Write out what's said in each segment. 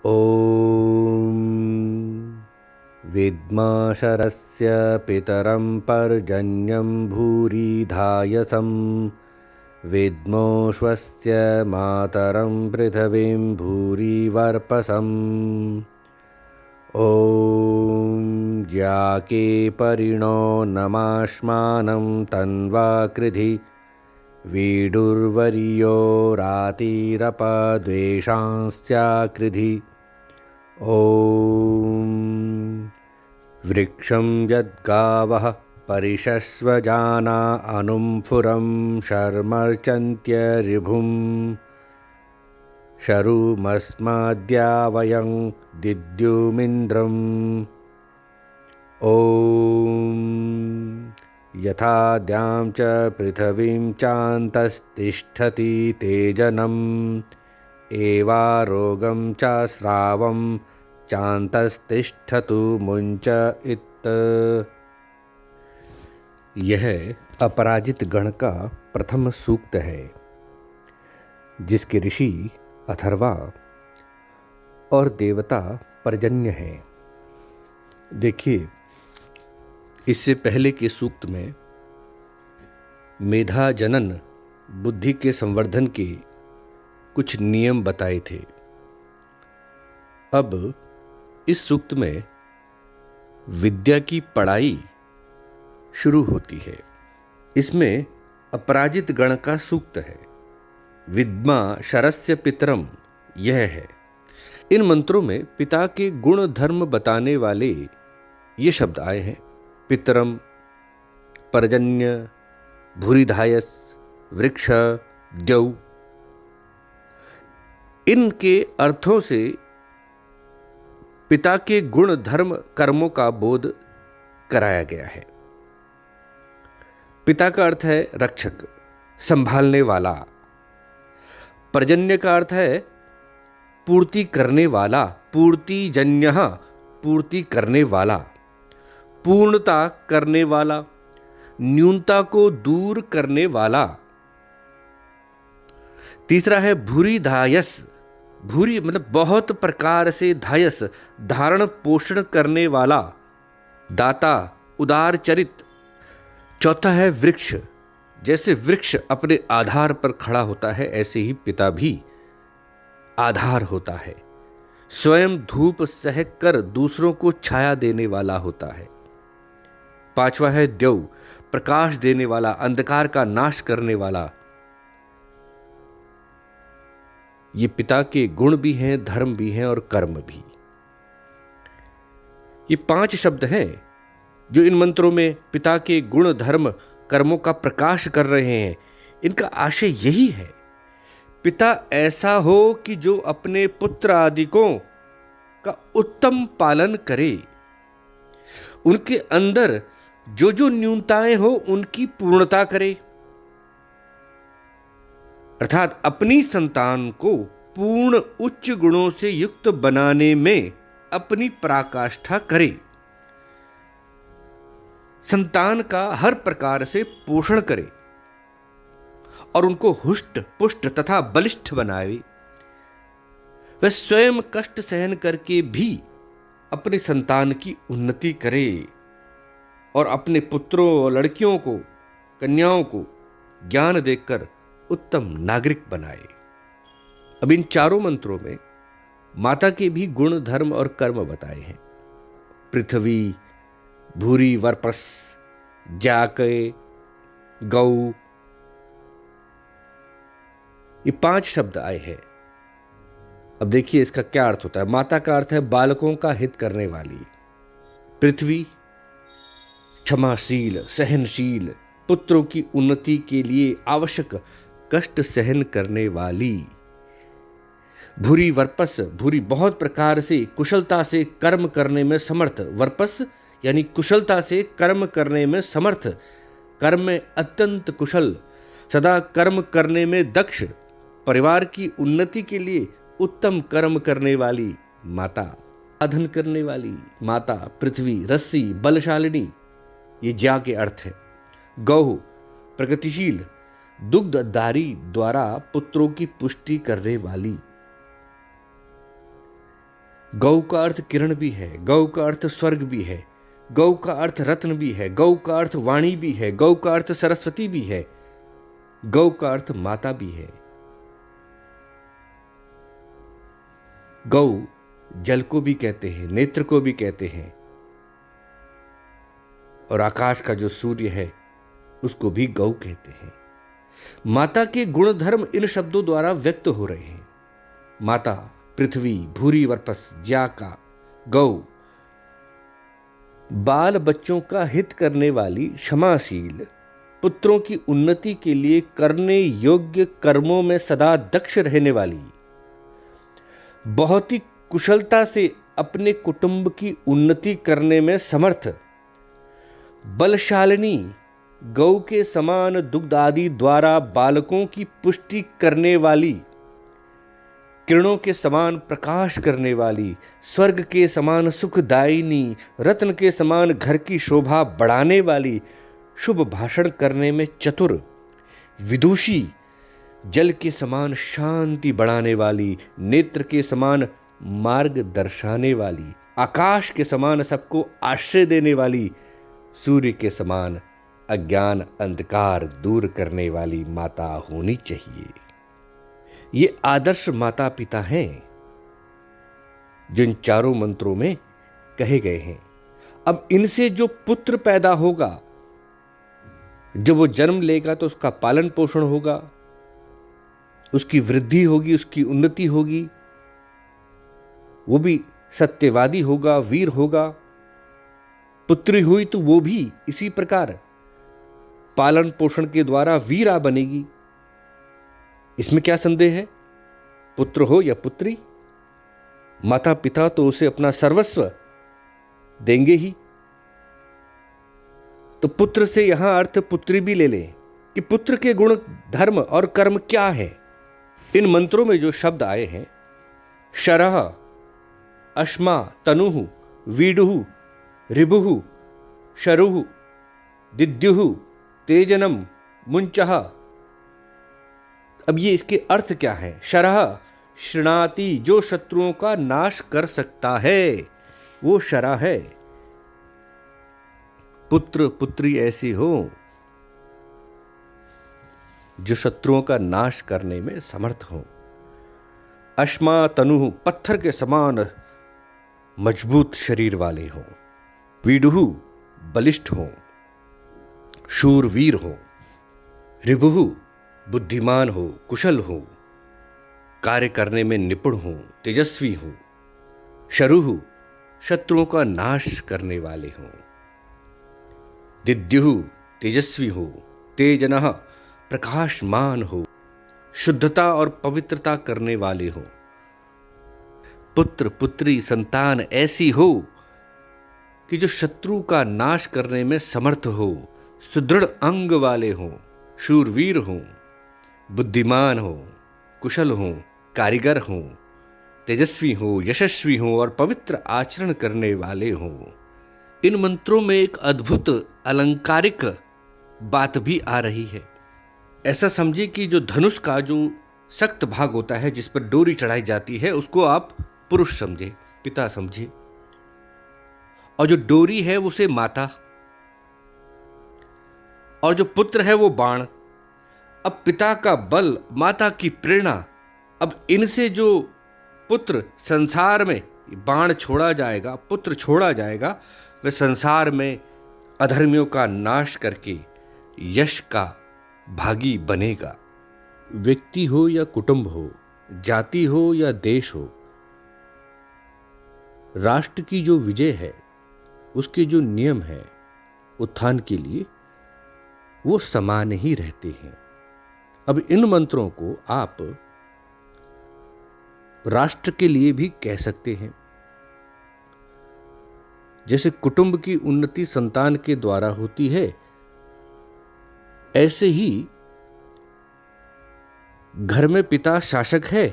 ॐ विद्माशरस्य पितरं पर्जन्यं भूरिधायसं विद्मोऽश्वस्य मातरं पृथिवीं भूरिवर्पसम् ॐ ज्याके परिणो नमाश्मानं तन्वा कृधि वीडुर्वर्यो रातिरपद्वेषांस्याकृधि ॐ वृक्षं यद्गावः परिषस्वजाना अनुम्फुरं शर्मर्चन्त्यरिभुं शरुमस्मद्या वयं दिद्युमिन्द्रम् ॐ यथा द्यां च पृथिवीं चान्तस्तिष्ठति तेजनम् एवारोगं च श्रावं चान्तस्तिष्ठतु मुञ्च इत्त। यह अपराजित गण का प्रथम सूक्त है, जिसके ऋषि अथर्वा और देवता पर्जन्य हैं। देखिए, इससे पहले के सूक्त में मेधा जनन बुद्धि के संवर्धन के कुछ नियम बताए थे। अब इस सूक्त में विद्या की पढ़ाई शुरू होती है। इसमें अपराजित गण का सूक्त है। विद्मा शरस्य पितरम, यह है। इन मंत्रों में पिता के गुण धर्म बताने वाले ये शब्द आए हैं। पितरम, पर्जन्य, भूरिधायस, वृक्ष, द्यौ। इनके अर्थों से पिता के गुण धर्म कर्मों का बोध कराया गया है। पिता का अर्थ है रक्षक, संभालने वाला। पर्जन्य का अर्थ है पूर्ति करने वाला, पूर्तिजन्यः, पूर्ति करने वाला, पूर्णता करने वाला, न्यूनता को दूर करने वाला। तीसरा है भूरिधायस। भूरि मतलब बहुत प्रकार से, धायस धारण पोषण करने वाला, दाता, उदार चरित। चौथा है वृक्ष। जैसे वृक्ष अपने आधार पर खड़ा होता है, ऐसे ही पिता भी आधार होता है। स्वयं धूप सह कर दूसरों को छाया देने वाला होता है। पांचवा है द्यौ, प्रकाश देने वाला, अंधकार का नाश करने वाला। ये पिता के गुण भी हैं, धर्म भी हैं और कर्म भी। ये 5 शब्द हैं जो इन मंत्रों में पिता के गुण धर्म कर्मों का प्रकाश कर रहे हैं। इनका आशय यही है, पिता ऐसा हो कि जो अपने पुत्र आदिकों का उत्तम पालन करे, उनके अंदर जो जो न्यूनताएं हो उनकी पूर्णता करे, अर्थात अपनी संतान को पूर्ण उच्च गुणों से युक्त बनाने में अपनी पराकाष्ठा करे, संतान का हर प्रकार से पोषण करे और उनको हुष्ट पुष्ट तथा बलिष्ठ बनाए। वह स्वयं कष्ट सहन करके भी अपने संतान की उन्नति करे और अपने पुत्रों, लड़कियों को, कन्याओं को ज्ञान देकर उत्तम नागरिक बनाए। अब इन चारों मंत्रों में माता के भी गुण धर्म और कर्म बताए हैं। पृथ्वी, भूरि वर्पस, जाके, गौ, ये 5 शब्द आए हैं। अब देखिए इसका क्या अर्थ होता है। माता का अर्थ है बालकों का हित करने वाली। पृथ्वी क्षमाशील, सहनशील, पुत्रों की उन्नति के लिए आवश्यक कष्ट सहन करने वाली। भूरि वर्पस, भूरि बहुत प्रकार से कुशलता से कर्म करने में समर्थ। वर्पस यानी कुशलता से कर्म करने में समर्थ, कर्म में अत्यंत कुशल, सदा कर्म करने में दक्ष, परिवार की उन्नति के लिए उत्तम कर्म करने वाली माता, साधन करने वाली माता। पृथ्वी रस्सी, बलशालिनी, ये ज्या के अर्थ है। गौ प्रगतिशील, दुग्धधारी द्वारा पुत्रों की पुष्टि करने वाली। गौ का अर्थ किरण भी है, गौ का अर्थ स्वर्ग भी है, गौ का अर्थ रत्न भी है, गौ का अर्थ वाणी भी है, गौ का अर्थ सरस्वती भी है, गौ का अर्थ माता भी है। गौ जल को भी कहते हैं, नेत्र को भी कहते हैं, और आकाश का जो सूर्य है उसको भी गौ कहते हैं। माता के गुण धर्म इन शब्दों द्वारा व्यक्त हो रहे हैं। माता पृथ्वी, भूरी वर्पस, ज्याका, गौ, बाल बच्चों का हित करने वाली, क्षमाशील, पुत्रों की उन्नति के लिए करने योग्य कर्मों में सदा दक्ष रहने वाली, बहुत ही कुशलता से अपने कुटुंब की उन्नति करने में समर्थ, बलशालिनी, गौ के समान दुग्ध आदि द्वारा बालकों की पुष्टि करने वाली, किरणों के समान प्रकाश करने वाली, स्वर्ग के समान सुखदायिनी, रत्न के समान घर की शोभा बढ़ाने वाली, शुभ भाषण करने में चतुर, विदुषी, जल के समान शांति बढ़ाने वाली, नेत्र के समान मार्ग दर्शाने वाली, आकाश के समान सबको आश्रय देने वाली, सूर्य के समान अज्ञान अंधकार दूर करने वाली माता होनी चाहिए। ये आदर्श माता पिता हैं जो इन चारों मंत्रों में कहे गए हैं। अब इनसे जो पुत्र पैदा होगा, जब वो जन्म लेगा तो उसका पालन पोषण होगा, उसकी वृद्धि होगी, उसकी उन्नति होगी, वो भी सत्यवादी होगा, वीर होगा। पुत्री हुई तो वो भी इसी प्रकार पालन पोषण के द्वारा वीरा बनेगी। इसमें क्या संदेह है? पुत्र हो या पुत्री, माता पिता तो उसे अपना सर्वस्व देंगे ही। तो पुत्र से यहां अर्थ पुत्री भी ले लें कि पुत्र के गुण धर्म और कर्म क्या है। इन मंत्रों में जो शब्द आए हैं, शरह, अश्मा, तनुः, वीडुः, ऋभुः, शरुः, दिद्युः, तेजनम, मुंचः। अब ये इसके अर्थ क्या है? शरह, शृणाति, जो शत्रुओं का नाश कर सकता है, वो शरा है। पुत्र पुत्री ऐसी हो जो शत्रुओं का नाश करने में समर्थ हो। अश्मा, तनुः, पत्थर के समान मजबूत शरीर वाले हों। वीडुः, बलिष्ठ हों, शूरवीर हों। ऋभुः, बुद्धिमान हो, कुशल हो, कार्य करने में निपुण हो, तेजस्वी हो। शरुः, शत्रुओं का नाश करने वाले हों। दिद्युः, तेजस्वी हो। तेजनः, प्रकाशमान हो, शुद्धता और पवित्रता करने वाले हो। पुत्र पुत्री संतान ऐसी हो कि जो शत्रु का नाश करने में समर्थ हो, सुदृढ़ अंग वाले हो, शूरवीर हो, बुद्धिमान हो, कुशल हो, कारीगर हो, तेजस्वी हो, यशस्वी हो और पवित्र आचरण करने वाले हो। इन मंत्रों में एक अद्भुत अलंकारिक बात भी आ रही है। ऐसा समझिए कि जो धनुष का जो सख्त भाग होता है, जिस पर डोरी चढ़ाई जाती है, उसको आप पुरुष समझे, पिता समझे, और जो डोरी है उसे माता, और जो पुत्र है वो बाण। अब पिता का बल, माता की प्रेरणा, अब इनसे जो पुत्र संसार में बाण छोड़ा जाएगा, पुत्र छोड़ा जाएगा, वह संसार में अधर्मियों का नाश करके यश का भागी बनेगा। व्यक्ति हो या कुटुंब हो, जाति हो या देश हो, राष्ट्र की जो विजय है, उसके जो नियम है उत्थान के लिए, वो समान ही रहते हैं। अब इन मंत्रों को आप राष्ट्र के लिए भी कह सकते हैं। जैसे कुटुंब की उन्नति संतान के द्वारा होती है, ऐसे ही घर में पिता शासक है,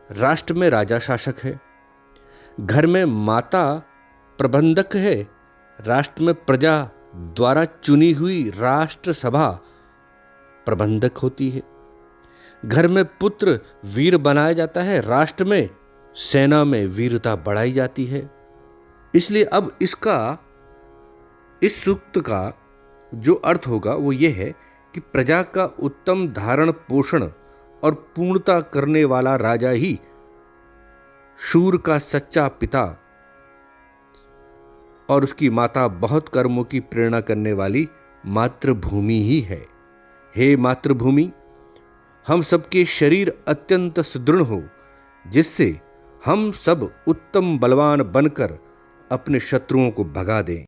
राष्ट्र में राजा शासक है। घर में माता प्रबंधक है, राष्ट्र में प्रजा द्वारा चुनी हुई राष्ट्र सभा प्रबंधक होती है। घर में पुत्र वीर बनाया जाता है, राष्ट्र में सेना में वीरता बढ़ाई जाती है। इसलिए अब इस सूक्त का जो अर्थ होगा वो ये है कि प्रजा का उत्तम धारण पोषण और पूर्णता करने वाला राजा ही शूर का सच्चा पिता और उसकी माता बहुत कर्मों की प्रेरणा करने वाली मातृभूमि ही है। हे मातृभूमि, हम सबके शरीर अत्यंत सुदृढ़ हो, जिससे हम सब उत्तम बलवान बनकर अपने शत्रुओं को भगा दें।